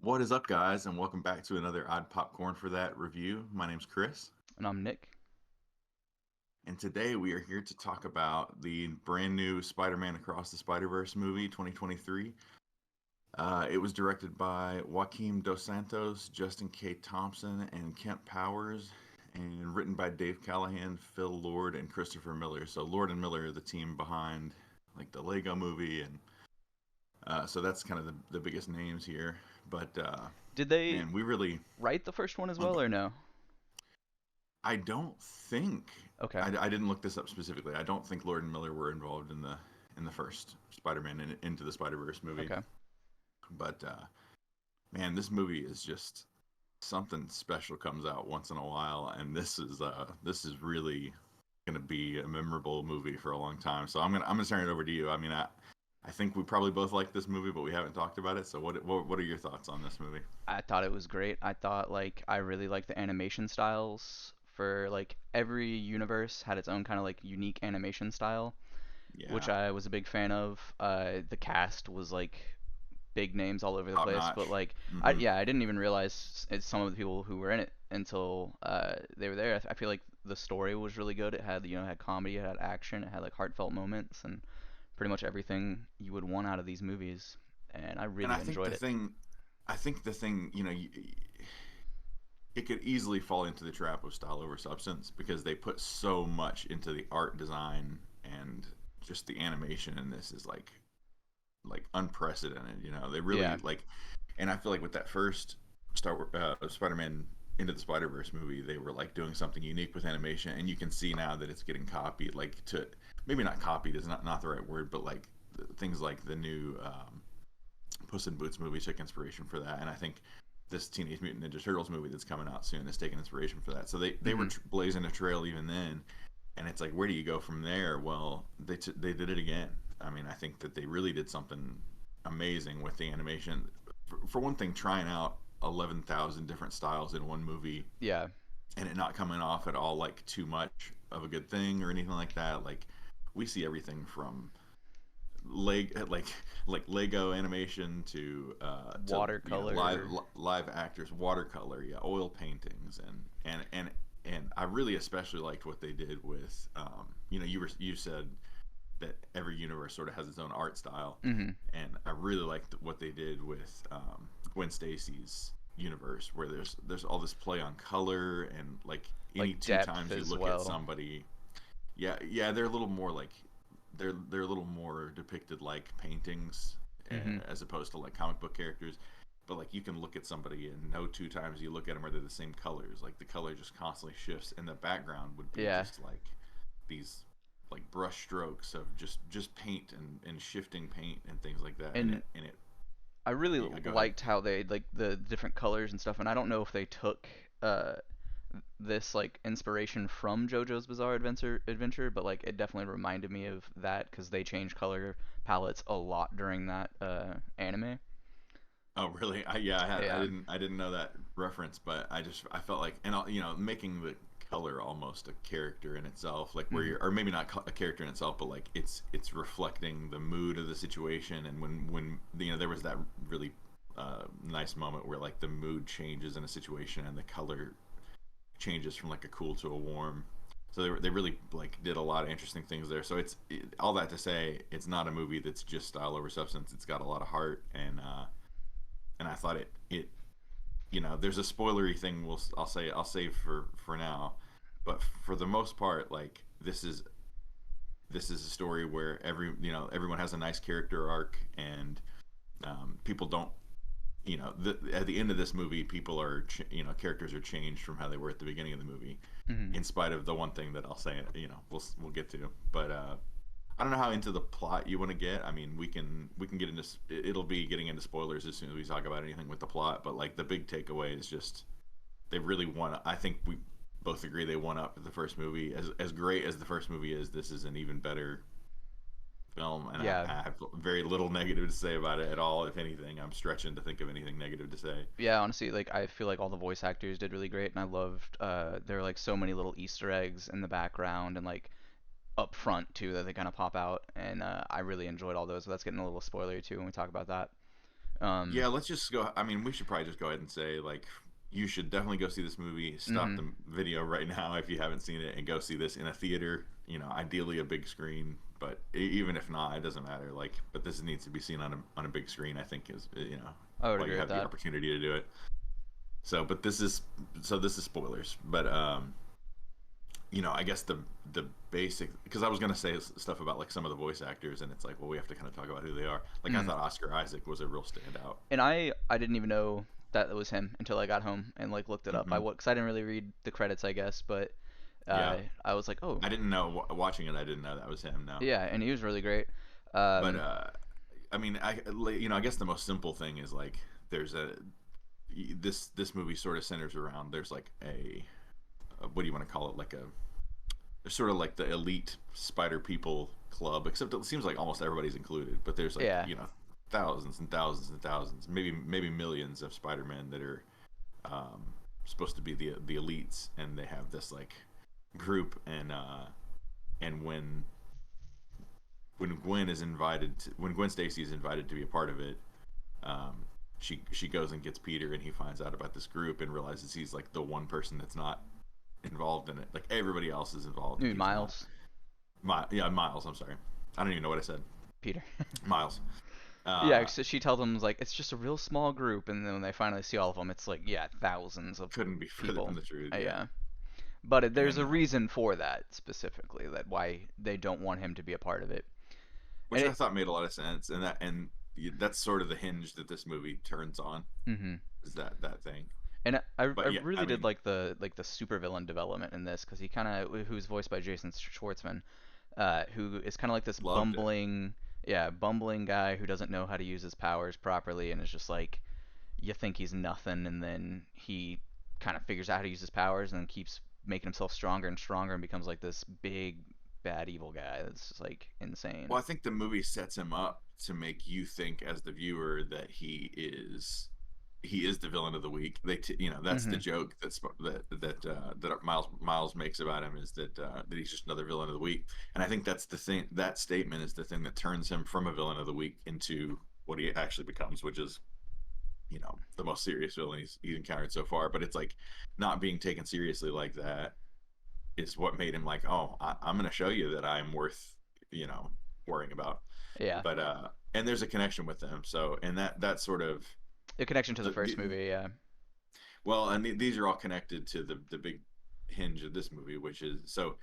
What is up, guys, and welcome back to another Odd Popcorn for That review. My name's Chris, And I'm Nick. and today we are here to talk about the brand new Spider-Man Across the Spiderverse movie 2023. It was directed by Joaquim Dos Santos, Justin K. Thompson, and Kent Powers, and written by Dave Callahan, Phil Lord, and Christopher Miller. So Lord and Miller are the team behind like the Lego movie, and so that's kind of the biggest names here. But Did they man, we really write the first one as oh, well, or no? I don't think Okay. I didn't look this up specifically. I don't think Lord and Miller were involved in the first Spider-Man Into the Spider-Verse movie. Okay. But man, this movie is just something special comes out once in a while, and this is really gonna be a memorable movie for a long time. So I'm gonna turn it over to you. I mean, I think we probably both like this movie, but we haven't talked about it. So what are your thoughts on this movie? I thought it was great. I thought I really liked the animation styles for every universe had its own kind of unique animation style, which Yeah, I was a big fan of. The cast was big names all over the top place, but notch. Hmm. I didn't even realize some of the people who were in it until they were there. I feel like the story was really good. It had had comedy, it had action, it had heartfelt moments, and pretty much everything you would want out of these movies, and I And really enjoyed it. I think the thing, it could easily fall into the trap of style over substance because they put so much into the art design and just the animation in this is like unprecedented. They really Yeah. and I feel like with that first Spider-Man Into the Spider-Verse movie, they were like doing something unique with animation, and you can see now that it's getting copied. Like to maybe not copied is not the right word, but like things like the new Puss in Boots movie took inspiration for that, and I think this Teenage Mutant Ninja Turtles movie that's coming out soon is taking inspiration for that. So they were Mhm. blazing a trail even then, and it's like, where do you go from there? Well, they did it again. I mean, I think that they really did something amazing with the animation. For one thing, trying out 11,000 different styles in one movie Yeah. and it not coming off at all like too much of a good thing or anything like that. Like we see everything from leg like Lego animation to Watercolor. live actors, watercolor, yeah, oil paintings, and I really especially liked what they did with you said that every universe sort of has its own art style, Mhm. and I really liked what they did with Gwen Stacy's universe where there's all this play on color and like any two Depth times you as look at well. somebody, yeah, they're a little more like they're a little more depicted like paintings Mhm. as opposed to like comic book characters. But like you can look at somebody and no two times you look at them are they the same colors. Like the color just constantly shifts, and the background would be Yeah. just like these like brush strokes of just paint and shifting paint and things like that. And And it I really yeah, go ahead. liked how they the different colors and stuff, and I don't know if they took uh this inspiration from JoJo's Bizarre Adventure, but it definitely reminded me of that because they changed color palettes a lot during that anime. Oh, really? I Yeah. didn't know that reference, but I felt like, and making the color almost a character in itself, like where Mhm. you're, or maybe not a character in itself, but like it's reflecting the mood of the situation, and when there was that really nice moment where like the mood changes in a situation and the color changes from like a cool to a warm. So they really like did a lot of interesting things there. So all that to say, it's not a movie that's just style over substance. It's got a lot of heart, and I thought there's a spoilery thing. I'll save for now, but for the most part, like this is a story where everyone has a nice character arc, and people don't. At the end of this movie, people are characters are changed from how they were at the beginning of the movie, Mhm. in spite of the one thing that I'll say. We'll get to, but I don't know how into the plot you want to get. I mean, we can get into it'll be getting into spoilers as soon as we talk about anything with the plot. But like the big takeaway is just they really want. I think we both agree they won up the first movie. As great as the first movie is, this is an even better film, and Yeah. I have very little negative to say about it at all. If anything, I'm stretching to think of anything negative to say. Yeah, honestly, I feel like all the voice actors did really great, and I loved there were so many little Easter eggs in the background and up front too that they kind of pop out, and I really enjoyed all those. So that's getting a little spoilery too when we talk about that. Um, Yeah, let's just go. I mean, we should probably just go ahead and say, like, you should definitely go see this movie. Stop hmm. the video right now if you haven't seen it, and go see this in a theater. Ideally a big screen, but even if not, it doesn't matter. Like, but this needs to be seen on a big screen. I think is I would while you agree with have the that. opportunity to do it. So, but this is spoilers, but I guess the basic, because I was gonna say stuff about like some of the voice actors, and it's like, well, we have to kind of talk about who they are. Like, I Mm. thought Oscar Isaac was a real standout. And I didn't even know that it was him until I got home and like looked it up. Hmm. Cause I didn't really read the credits, I guess, but Yeah, I was like, oh I didn't know watching it. I didn't know that was him. No, yeah, and he was really great. but Um, I mean, I guess the most simple thing is like there's this movie sort of centers around, there's like a what do you want to call it, like there's sort of like the elite spider people club, except it seems like almost everybody's included, but there's like yeah, thousands and thousands and thousands, maybe millions of Spider-Men that are um, supposed to be the elites, and they have this like group, and when Gwen Stacy is invited to be a part of it, um, she goes and gets Peter, and he finds out about this group and realizes he's like the one person that's not involved in it. Like, everybody else is involved, and maybe he's not. Miles, Yeah, Miles. I'm sorry, I don't even know what I said. Peter. Miles. Yeah, Uh, so she tells them like it's just a real small group, and then when they finally see all of them, it's like yeah, thousands of couldn't be further people. from the truth. Yeah, Yeah, but there's and a reason for that specifically, that why they don't want him to be a part of it. And which I it, thought made a lot of sense, and that's sort of the hinge that this movie turns on, hmm. is that thing. And I But yeah, I really did mean, like the supervillain development in this, because he kind of, who's voiced by Jason Schwartzman, who is kind of like this loved it. bumbling, yeah, bumbling guy who doesn't know how to use his powers properly, and is just like, you think he's nothing, and then he kind of figures out how to use his powers, and then keeps making himself stronger and stronger, and becomes like this big bad evil guy that's just like insane. Well, I think the movie sets him up to make you think as the viewer that he is the villain of the week. That's the Hmm. joke that Miles makes about him, is that he's just another villain of the week. And I think that's the thing. That statement is the thing that turns him from a villain of the week into what he actually becomes, which is the most serious villain he's encountered so far. But it's like, not being taken seriously like that is what made him like, oh, I'm going to show you that I'm worth you know worrying about. Yeah, But and there's a connection with them. So, and that sort of the connection to the the first movie. Yeah, well, and these are all connected to the big hinge of this movie, which is, so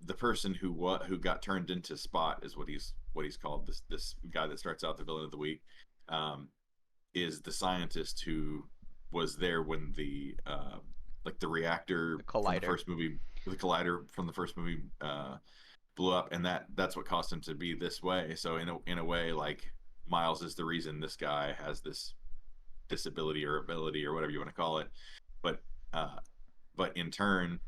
the person who got turned into Spot is what he's called. This guy that starts out the villain of the week, um, is the scientist who was there when the reactor the from the collider. first movie, the collider from the first movie, blew up, and that's what caused him to be this way. So in a way, like, Miles is the reason this guy has this disability or ability or whatever you want to call it. But uh, but in turn,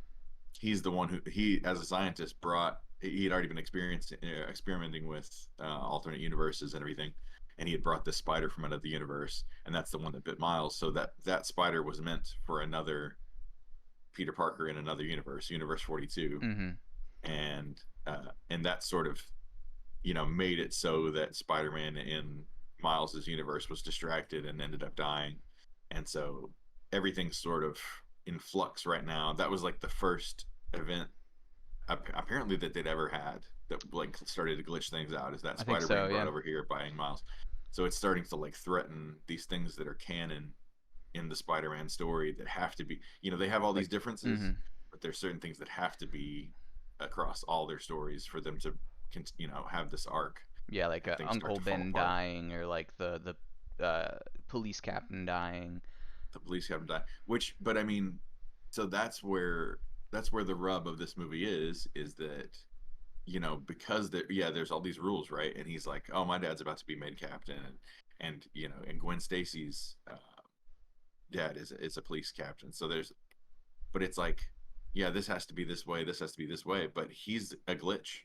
he's the one who, he, as a scientist, brought. He had already been experimenting with alternate universes and everything, and he had brought this spider from another universe, and that's the one that bit Miles. So that spider was meant for another Peter Parker in another universe, Universe 42, Hmm. and that sort of made it so that Spider-Man in Miles's universe was distracted and ended up dying, and so everything's sort of in flux right now. That was like the first event apparently that they'd ever had that like started to glitch things out, is that I think Spider so. being Yeah. brought over here by Miles. So it's starting to like threaten these things that are canon in the Spider-Man story, that have to be, they have all Like, these differences, hmm. but there's certain things that have to be across all their stories for them to have this arc, Yeah, like and things start Uncle to fall Ben apart. dying, or like the police captain dying. The police haven't died, which, but I mean, so that's where the rub of this movie is that, because there's all these rules, right? And he's like, oh, my dad's about to be made captain, and Gwen Stacy's dad is a police captain. So but it's like, yeah, this has to be this way, this has to be this way, but he's a glitch.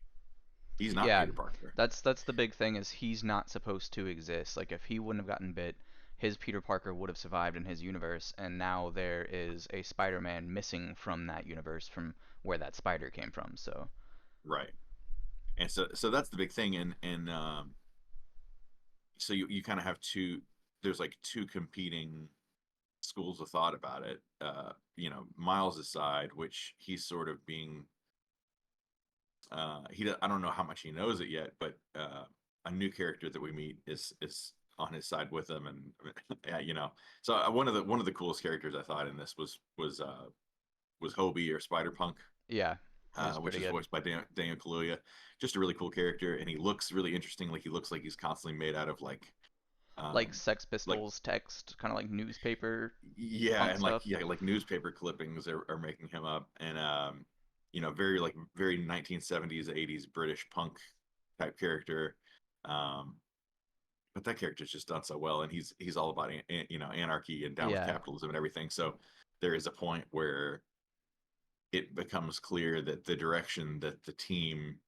He's not Yeah, Peter Parker. that's the big thing, is he's not supposed to exist. Like if he wouldn't have gotten bit, his Peter Parker would have survived in his universe, and now there is a Spider-Man missing from that universe, from where that spider came from. So, Right. And so that's the big thing. And so you kind of have two. There's like two competing schools of thought about it. Miles' side, which he's sort of being I don't know how much he knows it yet, but a new character that we meet is on his side with him, and yeah, So one of the coolest characters I thought in this was Hobie or Spider Punk, Yeah, he was which pretty is good. voiced by Daniel Kaluuya. Just a really cool character, and he looks really interesting. Like he looks like he's constantly made out of Like um, Sex like Pistols text, kind of like newspaper yeah, punk and like stuff. yeah, like newspaper clippings are making him up, and very like very 1970s 80s British punk type character. Um, but that character's just done so well, and he's all about anarchy and down with Yeah. capitalism and everything. So there is a point where it becomes clear that the direction that the team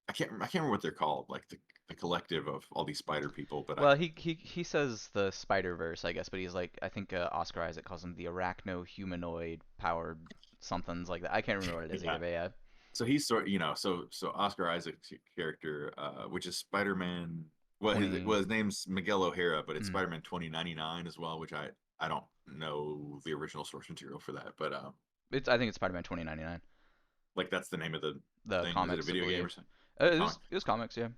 I can't remember what they're called, like the collective of all these spider people, but Well, he says the Spider-Verse, I guess, but he's like, I think Oscar Isaac calls him the arachno humanoid powered something's like that. I can't remember what it is either, yeah. but yeah. So he's so Oscar Isaac's character, which is Spider-Man. Well, his 20. well his name's Miguel O'Hara, but it's Mm, Spider-Man 2099 as well, which I don't know the original source material for that, but I think it's Spider-Man 2099. like that's the name of the The thing. Is it a comics, I video game believe. or something? The comic. It was comics, yeah.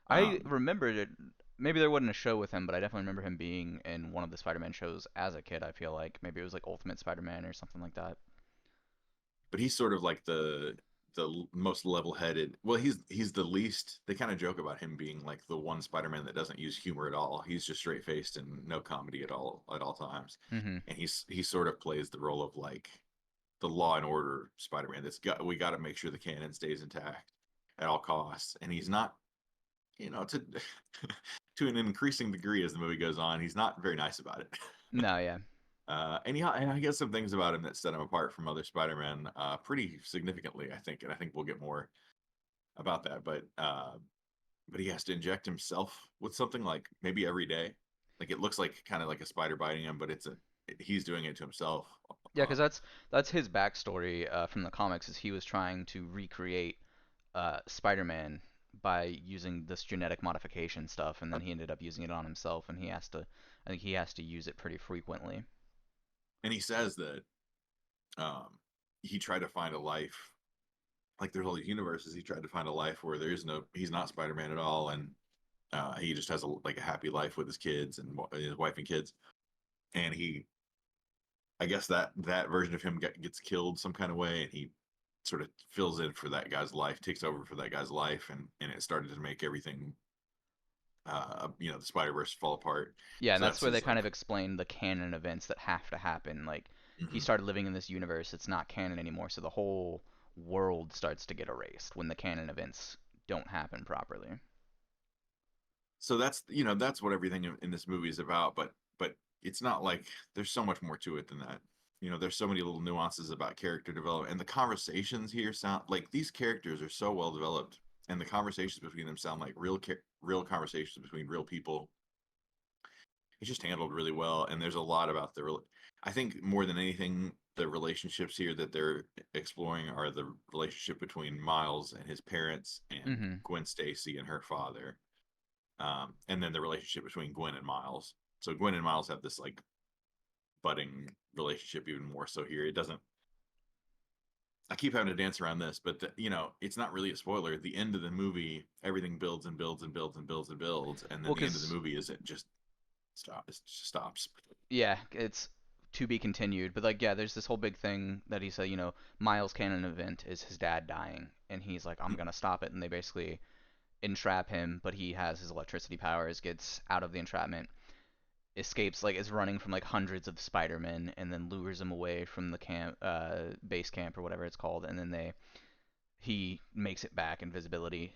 I Um, remembered it. Maybe there wasn't a show with him, but I definitely remember him being in one of the Spider-Man shows as a kid. I feel like maybe it was like Ultimate Spider-Man or something like that. but he's sort of like the most level-headed. Well, he's the least. They kind of joke about him being like the one Spider-Man that doesn't use humor at all. He's just straight-faced and no comedy at all times. Hmm. And he sort of plays the role of like the law and order Spider-Man. We got to make sure the canon stays intact at all costs. And he's not, to to an increasing degree as the movie goes on, he's not very nice about it. No, yeah. And I guess some things about him that set him apart from other Spider-Man pretty significantly, I think. And I think we'll get more about that. But he has to inject himself with something like maybe every day. Like it looks like kind of like a spider biting him, but he's doing it to himself. Yeah, because Um, that's his backstory from the comics. Is he was trying to recreate Spider-Man by using this genetic modification stuff, and then he ended up using it on himself, and I think he has to use it pretty frequently. and he says that um, he tried to find a life. Like there's all these universes. He tried to find a life where he's not Spider-Man at all, and he just has a happy life with his kids and his wife and kids. And I guess that version of him gets killed some kind of way, and he sort of fills in for that guy's life, takes over for that guy's life, and it started to make everything, the Spider Verse fall apart. Yeah, and So that's that's where they his kind like. of explain the canon events that have to happen. Like he Mhm. started living in this universe, it's not canon anymore, so the whole world starts to get erased when the canon events don't happen properly. So that's what everything in this movie is about. But it's not like there's so much more to it than that. There's so many little nuances about character development, and the conversations here sound like these characters are so well developed, and the conversations between them sound like real conversations between real people. It's just handled really well, and there's a lot about I think more than anything, the relationships here that they're exploring are the relationship between Miles and his parents, and Hmm. Gwen Stacy and her father, and then the relationship between Gwen and Miles. So Gwen and Miles have this like budding relationship even more so here. It doesn't. I keep having to dance around this, but it's not really a spoiler. At the end of the movie, everything builds and builds and builds and builds and builds, and then Well, the end of the because movie is it just stops. It just stops. yeah, it's to be continued. But like, yeah, there's this whole big thing that he said. Miles' canon event is his dad dying, and he's like, I'm gonna stop it. And they basically entrap him, but he has his electricity powers, gets out of the entrapment, escapes, like is running from like hundreds of Spider-Men, and then lures him away from the base camp or whatever it's called, and then he makes it back invisibility,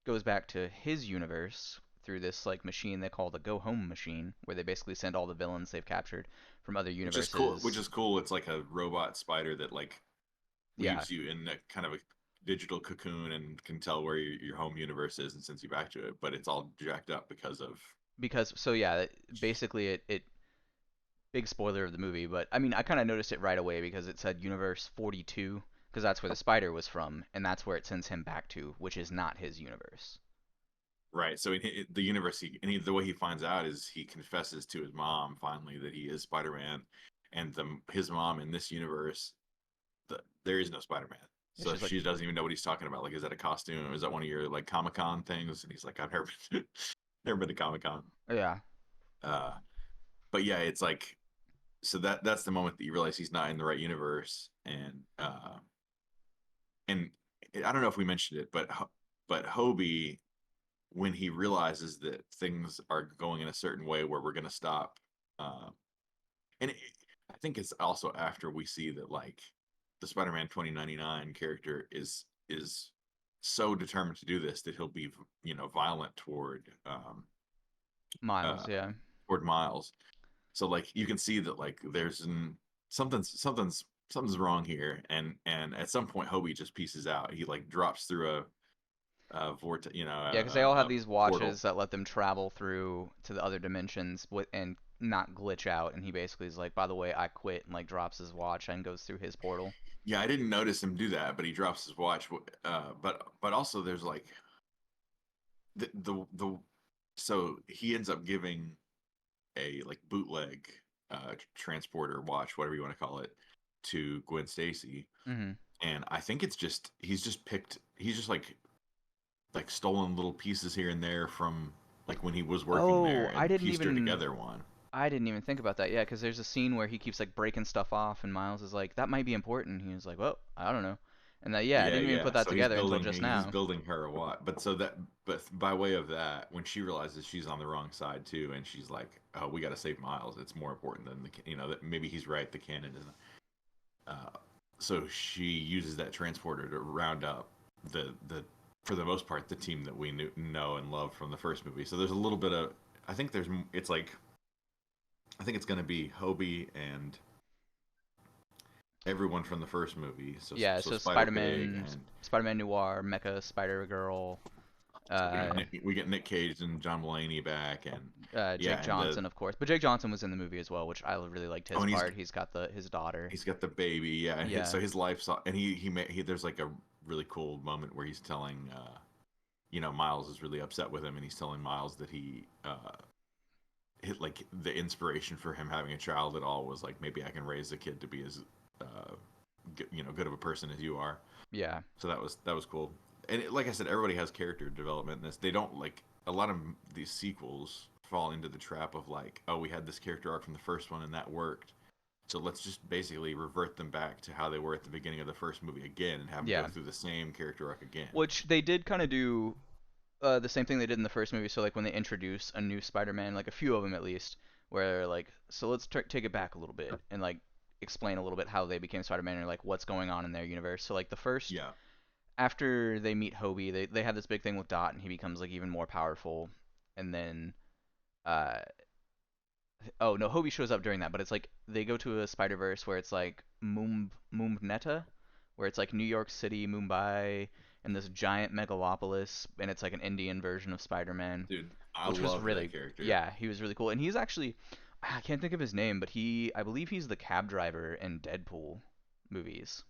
goes back to his universe through this like machine they call the go home machine, where they basically send all the villains they've captured from other Which is cool. Which universes. is cool. It's like a robot spider that like Yeah, leaves you in a kind of a digital cocoon and can tell where your home universe is and sends you back to it. But it's all jacked up because of. because so yeah, basically it big spoiler of the movie, but I mean, I kind of noticed it right away because it said Universe 42, because that's where the spider was from, and that's where it sends him back to, which is not his universe. right. So the universe, the way he finds out is he confesses to his mom finally that he is Spider-Man, and his mom in this universe, there is no Spider-Man. Yeah, So she's like, she doesn't even know what he's talking about. Like, is that a costume? Is that one of your like Comic-Con things? And he's like, I've never never been to Comic-Con. yeah, Uh, but yeah, it's like so that's the moment that you realize he's not in the right universe, and I don't know if we mentioned it, but Hobie, when he realizes that things are going in a certain way where we're going to stop, uh, and I think it's also after we see that like the Spider-Man 2099 character is so determined to do this that he'll be violent Miles. uh, Yeah, toward Miles. So like you can see that like something's wrong here, and at some point Hobie just pieces out. He like drops through a vortex, yeah, because they all have a these portal. watches that let them travel through to the other dimensions with and not glitch out. And he basically is like, by the way, I quit, and like drops his watch and goes through his portal. Yeah, I didn't notice him do that, but he drops his watch. But also there's like the so he ends up giving a like bootleg transporter watch, whatever you want to call it, to Gwen Stacy, Mm-hmm. and I think it's just he's just like stolen little pieces here and there from like when he was working there Oh, and pieced her together one. I didn't even think about that. Yeah, because there's a scene where he keeps like breaking stuff off, and Miles is like, "That might be important." He was like, "Well, I don't know," and that yeah, I Yeah, didn't even yeah. put that So he's together until building just he's now. building her a watch. But by way of that, when she realizes she's on the wrong side too, and she's like, "Oh, we got to save Miles. It's more important than that maybe he's right. The canon isn't." Uh, so she uses that transporter to round up the for the most part the team that we know and love from the first movie. So there's a little bit of I think there's it's like I think it's going to be Hobie and everyone from the first movie. So Yeah, so so Spider Pig and Spider-Man Noir, Mecha Spider Girl, so uh, we get Nick Cage and John Mulaney back and Jake yeah and the Johnson, of course. But Jake Johnson was in the movie as well, which I really liked oh his and part. He's got his daughter. he's got the baby yeah and Yeah, so his life's and he there's like a really cool moment where he's telling Miles is really upset with him and he's telling Miles that he hit like the inspiration for him having a child at all was like maybe I can raise a kid to be as good of a person as you are. yeah, So that was cool. And like I said, everybody has character development in this. They don't like a lot of these sequels fall into the trap of like, oh, we had this character arc from the first one and that worked. So let's just basically revert them back to how they were at the beginning of the first movie again and have them go yeah. through the same character arc again. Which they did kind of do the same thing they did in the first movie. So like when they introduce a new Spider-Man, like a few of them at least, where like, so let's take it back a little bit and like explain a little bit how they became Spider-Man or like what's going on in their universe. So like the first Yeah, after they meet Hobie, they have this big thing with Dot, and he becomes like even more powerful. And then, uh, oh no, Hobie shows up during that, but it's like they go to a Spider Verse where it's like Mumneta, where it's like New York City, Mumbai, and this giant megalopolis, and it's like an Indian version of Spider-Man, dude, I which was loved that really, character. yeah, he was really cool, and he's actually, I can't think of his name, but I believe he's the cab driver in Deadpool movies.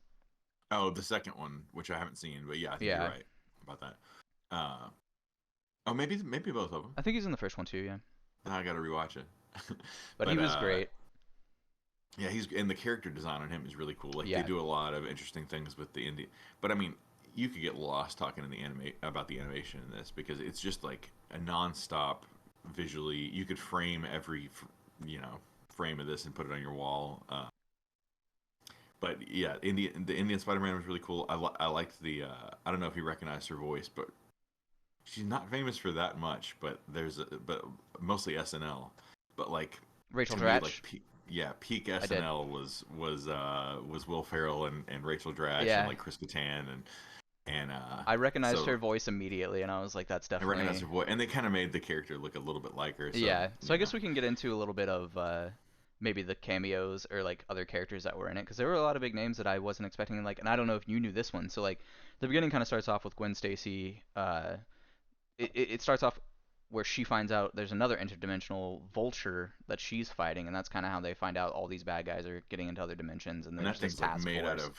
Oh, the second one, which I haven't seen, but yeah, I think you're Yeah, right about that. Uh, oh, maybe both of them. I think he's in the first one too. Yeah, I got to rewatch it. but he but was great. yeah, he's and the character design on him is really cool. Like they Yeah, do a lot of interesting things with the indie. But I mean, you could get lost talking in the about the animation in this because it's just like a nonstop visually. You could frame every frame of this and put it on your wall. But yeah, the Indian Spider-Man was really cool. I liked the I don't know if you recognized her voice, but she's not famous for that much. But mostly SNL. But like Rachel to me, like Dratch. yeah, peak I did. SNL was Will Ferrell and Rachel Dratch and Yeah, like Chris Kattan and I recognized so her voice immediately, and I was like, that's I recognized her definitely. voice, and they kind of made the character look a little bit like her. So Yeah, so I guess we can get into a little bit of maybe the cameos or like other characters that were in it, because there were a lot of big names that I wasn't expecting. Like, and I don't know if you knew this one. So like, the beginning kind of starts off with Gwen Stacy. It starts off where she finds out there's another interdimensional vulture that she's fighting, and that's kind of how they find out all these bad guys are getting into other dimensions, and and there's that this thing's like task force.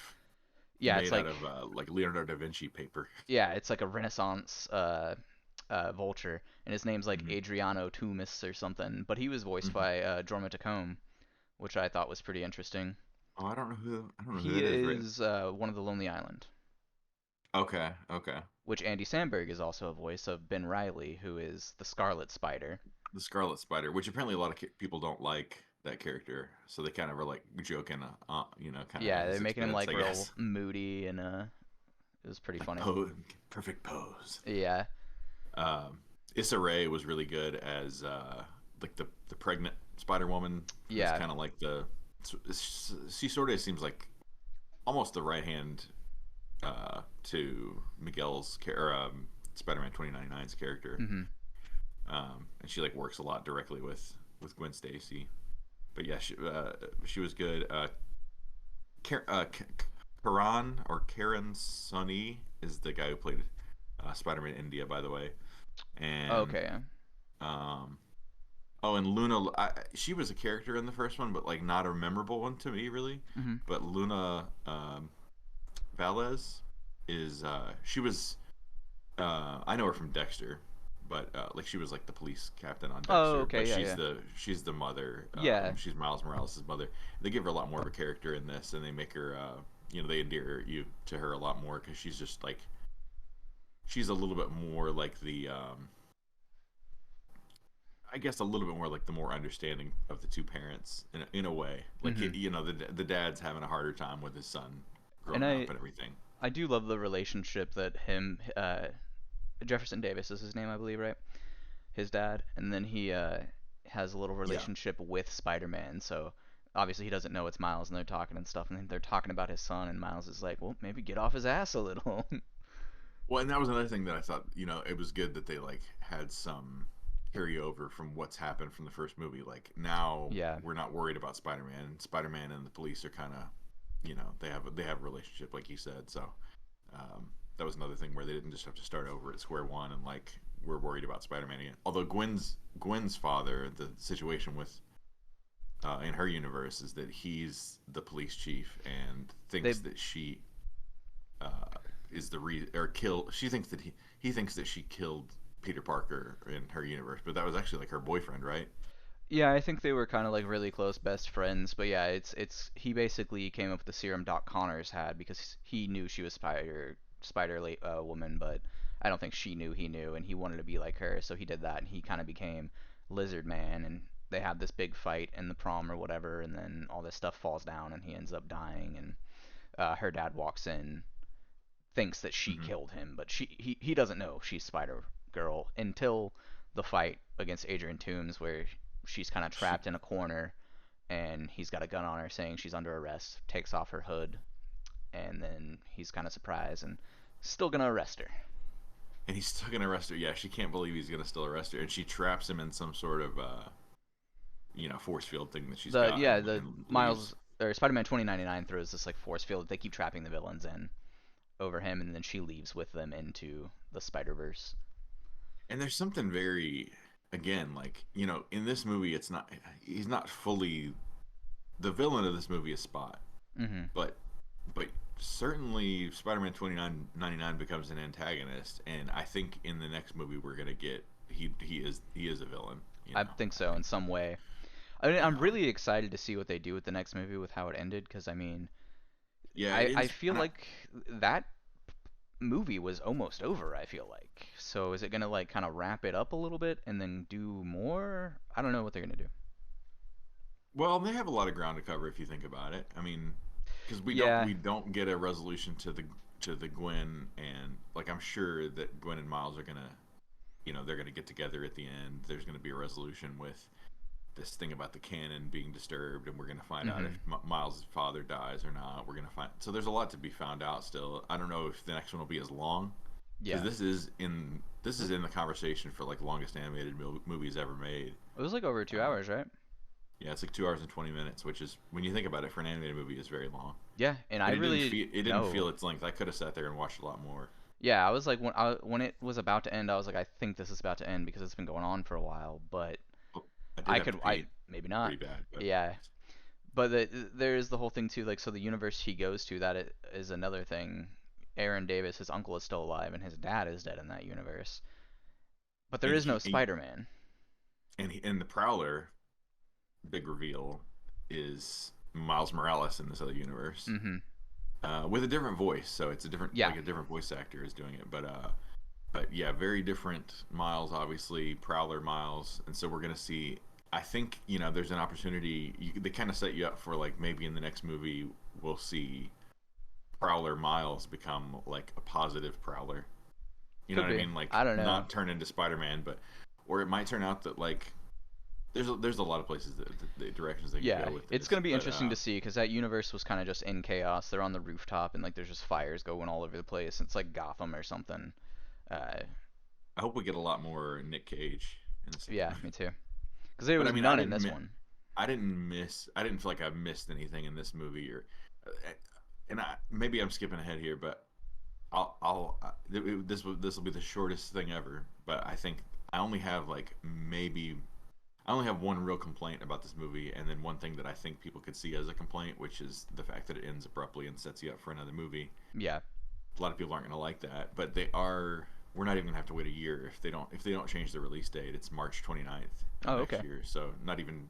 Yeah, it's made out like of like Leonardo da Vinci paper. yeah, it's like a Renaissance Vulture, and his name's like Hmm. Adriano Toomis or something. But he was voiced Hmm. by Jorma Tacome, which I thought was pretty interesting. Oh, I don't know who He that is right is one of the Lonely Island, now. Okay, okay. which Andy Samberg is also a voice of Ben Riley, who is the Scarlet Spider. The Scarlet Spider, which apparently a lot of people don't like that character, so they kind of are like joking, kind of at Yeah, they're his making him expense, like I real guess. moody, and it was pretty Like funny. pose, perfect pose. Yeah, Um, Issa Rae was really good as like the pregnant Spider Woman, who's yeah. kind of like she sort of seems like almost the right hand to Spider-Man 2099's character, Hmm. and she like works a lot directly with Gwen Stacy. But yeah, she was good. Karan or Karen Sunny is the guy who played Spider-Man India, by the way, and Okay. um, oh, and Luna, she was a character in the first one, but like not a memorable one to me really. Hmm. But Luna Valles is she was I know her from Dexter, but like she was like the police captain on Oh, Dexter, but okay. Yeah, yeah. she's the mother. Yeah. She's Miles Morales' mother. They give her a lot more of a character in this, and they make her they endear you to her a lot more because she's just like she's a little bit more like the I guess a little bit more like the more understanding of the two parents in a way. Like Hmm. the dad's having a harder time with his son And growing up and everything. I do love the relationship that him Jefferson Davis is his name, I believe, right? His dad, and then he has a little Yeah. relationship with Spider-Man. So obviously he doesn't know it's Miles, and they're talking and stuff, and then they're talking about his son, and Miles is like, "Well, maybe get off his ass a little." Well, and that was another thing that I thought, it was good that they like had some carryover from what's happened from the first movie. Like now Yeah. we're not worried about Spider-Man. Spider-Man and the police are kind of, they have a relationship, like you said. So that was another thing where they didn't just have to start over at square one and like we're worried about Spider-Man again. Although Gwen's father, the situation with in her universe is that he's the police chief and They thinks that she uh, is the re or kill. She thinks that he thinks that she killed Peter Parker in her universe, but that was actually like her boyfriend, right? Yeah, I think they were kind of like really close best friends, but yeah, it's he basically came up with the serum Doc Connors had because he knew she was Woman, but I don't think she knew he knew, and he wanted to be like her, so he did that, and he kind of became Lizard Man, and they had this big fight in the prom or whatever, and then all this stuff falls down, and he ends up dying, and her dad walks in, thinks that she Hmm. killed him, but he doesn't know she's Spider Girl until the fight against Adrian Toomes, where she's kind of She trapped in a corner, and he's got a gun on her, saying she's under arrest. Takes off her hood, and then he's kind of surprised and still gonna arrest her. and he's still gonna arrest her. Yeah, she can't believe he's gonna still arrest her, and she traps him in some sort of force field thing that she's The got yeah and, the and leaves. Miles or Spider-Man 2099 throws this like force field that they keep trapping the villains in over him, and then she leaves with them into the Spider-Verse. And there's something very, again, like in this movie, it's not he's not fully the villain of this movie is Spot, Hmm. but but certainly Spider-Man 2099 becomes an antagonist, and I think in the next movie we're gonna get he is a villain. I think I so in think some way. I mean, I'm um, really excited to see what they do with the next movie with how it ended, because I mean, yeah, it I is, feel and like that movie was almost over, I feel like. So is it gonna like kind of wrap it up a little bit and then do more? I don't know what they're gonna do. well, they have a lot of ground to cover if you think about it. I mean, because we don't Yeah. we don't get a resolution to the Gwen, and like I'm sure that Gwen and Miles are gonna they're gonna get together at the end. There's gonna be a resolution with this thing about the canon being disturbed, and we're going to find out if Mhm. Miles' father dies or not. We're going to find. So there's a lot to be found out still. I don't know if the next one will be as long because Yeah. this is in the conversation for like longest animated movies ever made. It was like over 2 hours, Um, right? yeah, it's like 2 hours and 20 minutes, which is when you think about it for an animated movie is very long. Yeah, and I But it didn't really feel it didn't no. feel its length. I could have sat there and watched a lot more. Yeah, I was like when it was about to end, I was like, I think this is about to end because it's been going on for a while, but Well, I did have to I pee maybe not. pretty bad, but Yeah, but there is the whole thing too, like so the universe he goes to is another thing. Aaron Davis, his uncle is still alive, and his dad is dead in that universe. But there and is no he Spider-Man. and the Prowler, big reveal, is Miles Morales in this other universe, Mm-hmm. with a different voice. So it's a different, Yeah. like a different voice actor is doing it. But yeah, very different Miles, obviously Prowler Miles, and so we're gonna see. I think there's an opportunity. They kind of set you up for like maybe in the next movie we'll see Prowler Miles become like a positive Prowler. You know Could what I be. mean? Like I don't know. not turn into Spider-Man, but or it might turn out that like there's a lot of places that the directions they could Yeah, go with it's this. gonna be But interesting to see because that universe was kind of just in chaos. They're on the rooftop and like there's just fires going all over the place. It's like Gotham or something. Uh, I hope we get a lot more Nick Cage in the second yeah, movie. me too. Because there But I was mean, none in this one. I didn't feel like I missed anything in this movie, or uh, and maybe I'm skipping ahead here, but this will be the shortest thing ever. But I think I only have like maybe I only have one real complaint about this movie, and then one thing that I think people could see as a complaint, which is the fact that it ends abruptly and sets you up for another movie. Yeah. A lot of people aren't going to like that, but they are. We're not even going to have to wait a year if they don't change the release date. It's March 29th Oh, next okay. year, so not even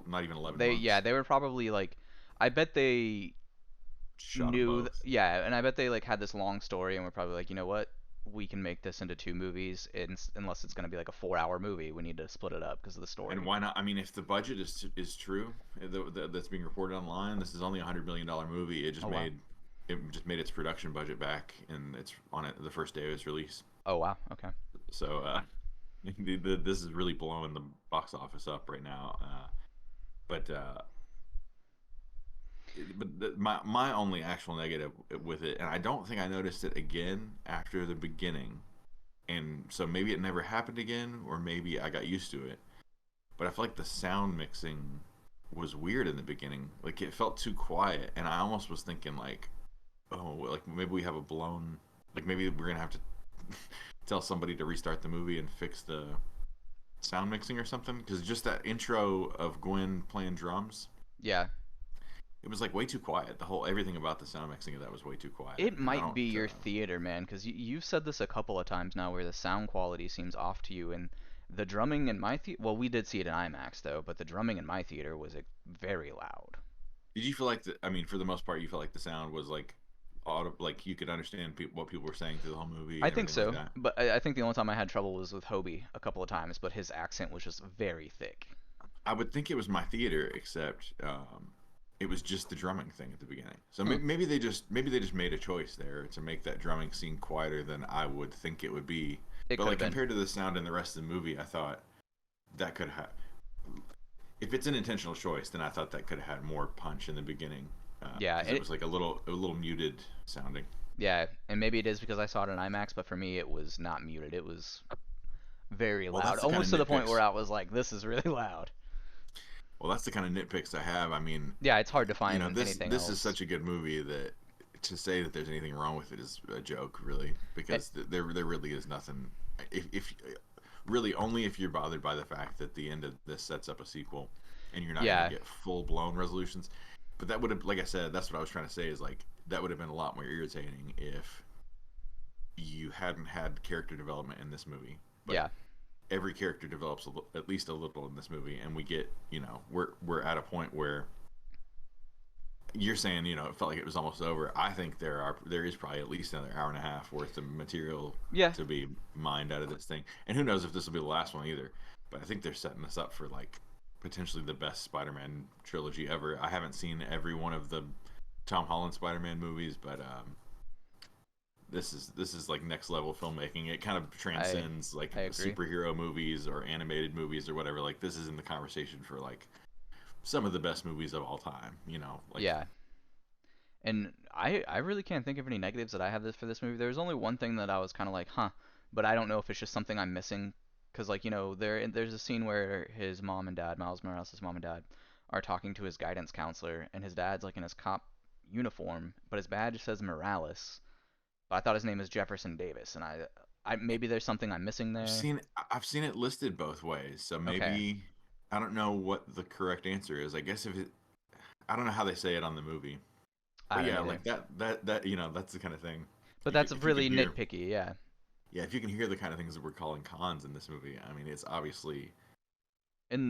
not even 11 Yeah, months. they were probably like, I bet they Shot them both. yeah, and I bet they like had this long story and were probably like, you know what, we can make this into two movies, unless it's gonna be like a 4 hour movie. We need to split it up because of the And story. why not? I mean, if the budget is true, that's being reported online, this is only $100 million movie. Oh wow. It just made its production budget back, and it's on it the first day of its release. Oh wow. Okay. So this is really blowing the box office up right now. But my only actual negative with it, and I don't think I noticed it again after the beginning, and so maybe it never happened again, or maybe I got used to it. But I feel like the sound mixing was weird in the beginning. Like it felt too quiet, and I almost was thinking like, oh, like maybe we have a blown, like maybe we're gonna have to tell somebody to restart the movie and fix the sound mixing or something. Because just that intro of Gwen playing drums, Yeah. it was like way too quiet. The whole everything about the sound mixing of that was way too quiet, It and I might don't. be your theater, man, because you've said this a couple of times now where the sound quality seems off to you, and the drumming in my theater, well, we did see it in IMAX though, but the drumming in my theater was very loud. Did you feel like I mean, for the most part, you felt like the sound was like audible, like you could understand what people were saying through the whole movie I and think everything like so, that. but I think the only time I had trouble was with Hobie a couple of times, but his accent was just very thick. I would think it was my theater, except it was just the drumming thing at the beginning. So Hmm. maybe they just made a choice there to make that drumming scene quieter than I would think it would be. It But could like have been. compared to the sound in the rest of the movie, I thought that could have. If it's an intentional choice, then I thought that could have had more punch in the beginning, Yeah, because it was like a little muted sounding. yeah, and maybe it is because I saw it in IMAX, but for me it was not muted. It was very Well, loud, that's the kind almost to of the point where nitpicks. I was like, this is really loud. Well, that's the kind of nitpicks I have. I mean, Yeah, it's hard to find anything this is else. such a good movie that to say that there's anything wrong with it is a joke, really, Eh, because there really is nothing. If really only if you're bothered by the fact that the end of this sets up a sequel, and you're not going to yeah, get full blown resolutions. But that would have, like I said, that's what I was trying to say is like that would have been a lot more irritating if you hadn't had character development in this movie. But yeah, every character develops at least a little in this movie, and we get we're at a point where you're saying it felt like it was almost over. I think there is probably at least another hour and a half worth of material yeah, to be mined out of this thing, and who knows if this will be the last one either. But I think they're setting us up for like potentially the best Spider-Man trilogy ever. I haven't seen every one of the Tom Holland Spider-Man movies, but this is like next level filmmaking. It kind of I transcends like I agree. superhero movies or animated movies or whatever. Like this is in the conversation for like some of the best movies of all time. Like Yeah, and I really can't think of any negatives that I have this for this movie. There was only one thing that I was kind of like, huh, but I don't know if it's just something I'm missing, because like there's a scene where his mom and dad, Miles Morales' mom and dad, are talking to his guidance counselor, and his dad's like in his cop uniform, but his badge says Morales. But I thought his name is Jefferson Davis, and I maybe there's something I'm missing there. I've seen it listed both ways, so Okay, maybe I don't know what the correct answer is. I guess if it I don't know how they say it on the movie, I but don't yeah, either. like that's the kind of thing But that's if you could really hear. nitpicky, yeah. Yeah, if you can hear the kind of things that we're calling cons in this movie, I mean, it's obviously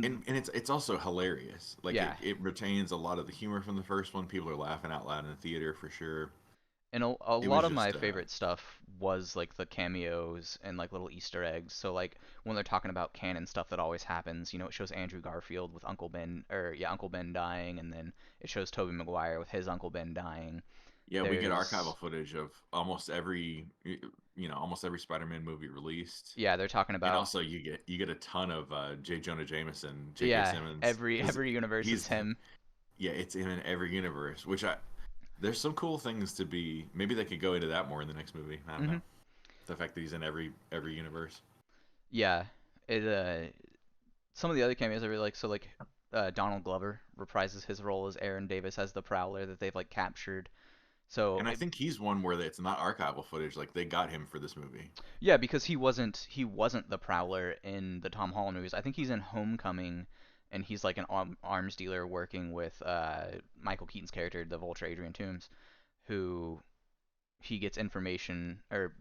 And and it's also hilarious. Like yeah, it retains a lot of the humor from the first one. People are laughing out loud in the theater for sure. and a It lot was of my just favorite stuff was like the cameos and like little Easter eggs. So like when they're talking about canon stuff that always happens, it shows Andrew Garfield with Uncle Ben, or yeah, Uncle Ben dying, and then it shows Tobey Maguire with his Uncle Ben dying. yeah, we get There's archival footage of almost every Spider-Man movie released. Yeah, they're talking And about also you get a ton of J. Jonah Jameson, J.K. yeah, Simmons, because every universe is he's him. yeah, it's in every universe. Which I there's some cool things to be. Maybe they could go into that more in the next movie. I don't Hmm. know. The fact that he's in every universe. Yeah, it some of the other cameos I really like. So like Donald Glover reprises his role as Aaron Davis as the Prowler that they've like captured. So And I think he's one where it's not archival footage. Like they got him for this movie. yeah, because he wasn't the Prowler in the Tom Holland movies. I think he's in Homecoming, and he's like an arms dealer working with Michael Keaton's character, the Vulture Adrian Toomes, who he gets information, or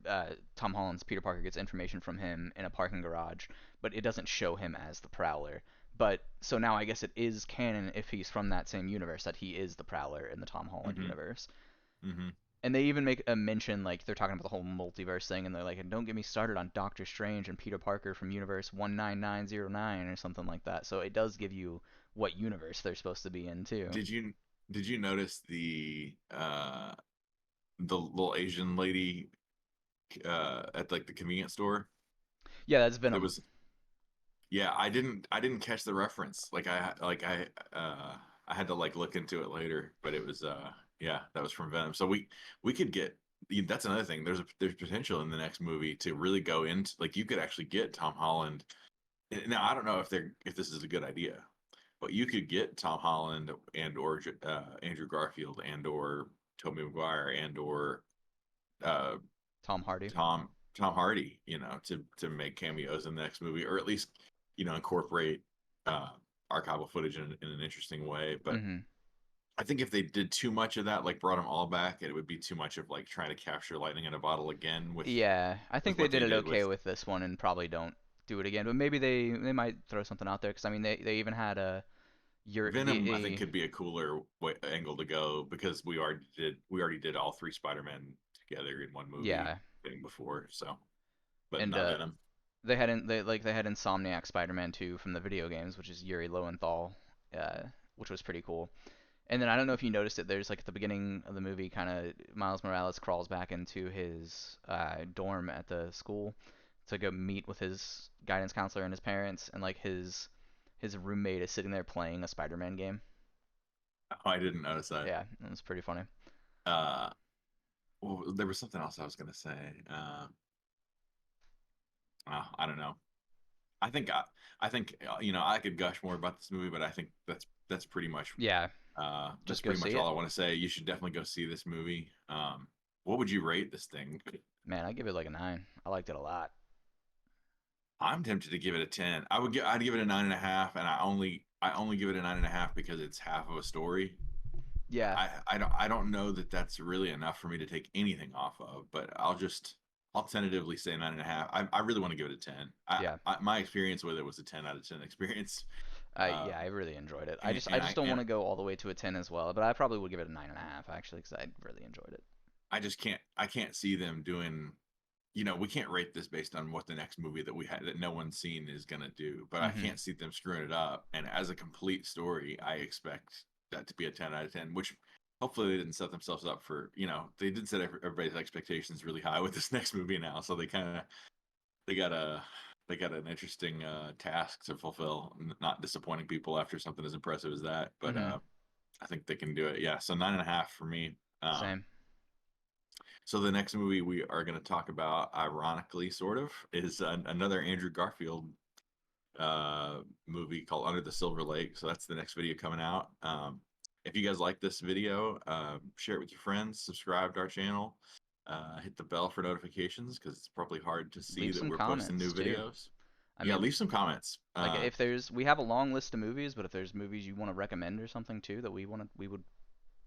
Tom Holland's Peter Parker gets information from him in a parking garage, but it doesn't show him as the Prowler. But so now I guess it is canon if he's from that same universe that he is the Prowler in the Tom Holland Mm-hmm. universe. Mm-hmm. And they even make a mention, like they're talking about the whole multiverse thing, and they're like, and don't get me started on Doctor Strange and Peter Parker from universe 19909 or something like that. So it does give you what universe they're supposed to be in too. Did you did you notice the little Asian lady at like the convenience store? Yeah, that's That Venom. was yeah. I didn't catch the reference. I had to like look into it later, but it was yeah, that was from Venom. So we could get that's another thing. There's potential in the next movie to really go into like you could actually get Tom Holland. Now I don't know if this is a good idea, but you could get Tom Holland and or Andrew Garfield and or Tobey Maguire and or uh, Tom Hardy. Tom Hardy, to make cameos in the next movie, or at least incorporate uh, archival footage in an interesting way. But Hmm. I think if they did too much of that, like brought them all back, it would be too much of like trying to capture lightning in a bottle again Yeah, I with think they what did they it did okay with with this one and probably don't do it again. But maybe they might throw something out there because I mean they even had a your Venom. I think the could be a cooler angle to go because we already did all three Spider-Man together in one movie yeah, thing before, so but and not Venom. they had Insomniac Spider-Man 2 from the video games, which is Yuri Lowenthal, uh, which was pretty cool. And then I don't know if you noticed it. There's like at the beginning of the movie, kind of Miles Morales crawls back into his dorm at the school to go meet with his guidance counselor and his parents, and like his roommate is sitting there playing a Spider-Man game. Oh, I didn't notice that. Yeah, it was pretty funny. Uh, well, there was something else I was gonna say. I don't know. I think I think I could gush more about this movie, but I think that's pretty much Yeah, that's just go pretty much see all it. I want to say. You should definitely go see this movie. What would you rate this thing? Man, I give it like a 9. I liked it a lot. I'm tempted to give it a 10. I'd give it a 9.5, and I only give it a 9.5 because it's half of a story. Yeah, I don't know that that's really enough for me to take anything off of, but I'll tentatively say 9.5. I really want to give it a 10. yeah. My experience with it was a 10 out of 10 experience. Yeah, I Um, really enjoyed it. I and, just I and just I don't and want to go all the way to a 10 as well, but I probably would give it a 9.5 actually because I really enjoyed it. I just can't see them doing. We can't rate this based on what the next movie that we had that no one's seen is gonna do, but I Hmm. can't see them screwing it up. And as a complete story, I expect that to be a 10 out of 10, which hopefully they didn't set themselves up for. They did set everybody's expectations really high with this next movie now, so they got a they got an interesting task to fulfill, not disappointing people after something as impressive as that. But Hmm. I think they can do it. Yeah, so 9.5 for me. Same. So the next movie we are going to talk about, ironically, sort of, is another Andrew Garfield movie called Under the Silver Lake. So that's the next video coming out. If you guys like this video, share it with your friends, subscribe to our channel, hit the bell for notifications because it's probably hard to see Leave that some we're posting comments new too. videos. I Yeah, mean, leave some comments. like if there's we have a long list of movies, but if there's movies you want to recommend or something too that we would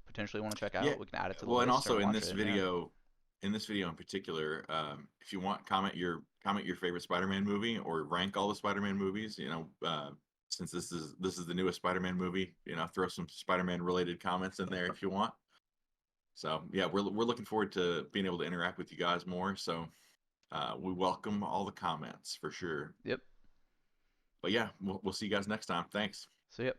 potentially want to check Yeah, out, we can add it to the well, and list or also in watch this it. Yeah. video, in this video in particular, if you want, comment your favorite Spider-Man movie or rank all the Spider-Man movies. Since this is the newest Spider-Man movie, throw some Spider-Man related comments in there if you want. So yeah, we're looking forward to being able to interact with you guys more. So we welcome all the comments for sure. Yep. But yeah, we'll see you guys next time. Thanks. So yep.